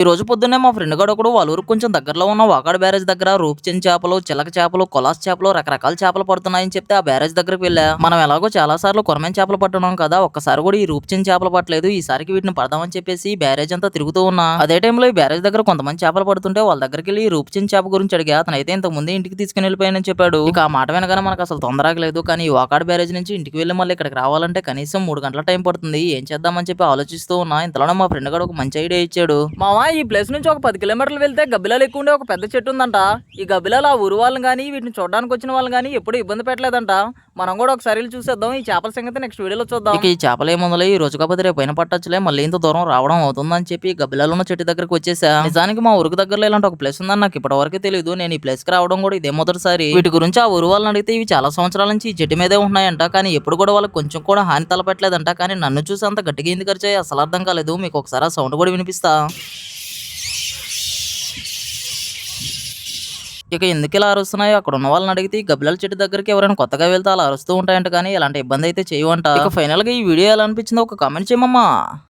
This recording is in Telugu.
ఈ రోజు పొద్దున్నే మా ఫ్రెండ్ గాడు ఒకడు వాళ్ళ ఊరికి కొంచెం దగ్గరలో ఉన్న వాకాడు బ్యారేజ్ దగ్గర రూప్చెన్ చేపలు, చిలక చేపలు, కొలాస్ చేపలు రకరకాల చేపలు పడుతున్నాయని చెప్తే ఆ బ్యారేజ్ దగ్గరకు వెళ్ళా. మనం ఎలాగో చాలా సార్లు కొరమైన చేపలు పట్టున్నాం కదా, ఒక్కసారి కూడా ఈ రూప్చెన్ చేపలు పట్టలేదు. ఈసారికి వీటిని పడదామని చెప్పేసి బ్యారేజ్ అంతా తిరుగుతూ ఉన్నా. అదే టైంలో ఈ బ్యారేజ్ దగ్గర కొంతమంది చేపలు పడుతుంటే వాళ్ళ దగ్గరికి వెళ్ళి ఈ రూప్చెన్ చేప గురించి అడిగా. అతనైతే ఇంతకు ముందే ఇంటికి తీసుకుని వెళ్ళిపోయానని చెప్పాడు. ఇక ఆ మాట వినగానే మనకు అసలు తొందరగలేదు. కానీ ఈ వాకాడు బ్యారేజ్ నుంచి ఇంటికి వెళ్ళి మళ్ళీ ఇక్కడికి రావాలంటే కనీసం 3 గంటల టైం పడుతుంది. ఏం చేద్దామని చెప్పి ఆలోచిస్తూ ఉన్నా. ఇంతలోనే మా ఫ్రెండ్ గాడు ఒక మంచి ఐడియా ఇచ్చాడు. మావా, ఈ ప్లేస్ నుంచి ఒక 10 కిలోమీటర్లు వెళ్తే గబ్బిలాలు ఎక్కువ ఉండే ఒక పెద్ద చెట్టు ఉందంట. ఈ గబ్బిలాలు ఆ ఊరు వాళ్ళని కానీ వీటిని చూడడానికి వచ్చిన వాళ్ళు కానీ ఎప్పుడు ఇబ్బంది పెట్టలేదంట. మనం కూడా ఒకసారి వెళ్ళి చూసేద్దాం. ఈ చేపల సంగతి నెక్స్ట్ వీడియోలో చూద్దాం. ఇక ఈ చేపలు ఏముందలే, ఈ రోజు కాకపోతే రేపు పైన పట్టచ్చులే, మళ్ళీ ఇంత దూరం రావడం అవుతుందని చెప్పి గబ్బిలాలు ఉన్న చెట్టు దగ్గరకు వచ్చేసా. నిజానికి మా ఊరికి దగ్గరలో ఇలాంటి ఒక ప్లేస్ ఉందని నాకు ఇప్పటి వరకు తెలియదు. నేను ఈ ప్లేస్ కి రావడం కూడా ఇదే మొదటిసారి. వీటి గురించి ఆ ఊరు వాళ్ళని అడిగితే ఇవి చాలా సంవత్సరాల నుంచి ఈ చెట్టు మీదే ఉన్నాయంట. కానీ ఎప్పుడు కూడా వాళ్ళకి కొంచెం కూడా హాని తలపెట్టలేదంట. కానీ నన్ను చూసి అంత గట్టిగా ఎందుకు అరిచాయి అసలు అర్థం కాలేదు. మీకు ఒకసారి ఆ సౌండ్ కూడా వినిపిస్తా. ఇక ఎందుకు ఇలా అరుస్తున్నాయో అక్కడ ఉన్న వాళ్ళని అడిగితే ఈ గబ్బిలాల చెట్టు దగ్గరికి ఎవరైనా కొత్తగా వెళ్తే అలా అరుస్తూ ఉంటాయంట. కానీ ఇలాంటి ఇబ్బంది అయితే చేయవంట. ఇక ఫైనల్ గా ఈ వీడియో ఎలా అనిపించిందో ఒక కామెంట్ చేయమమ్మా.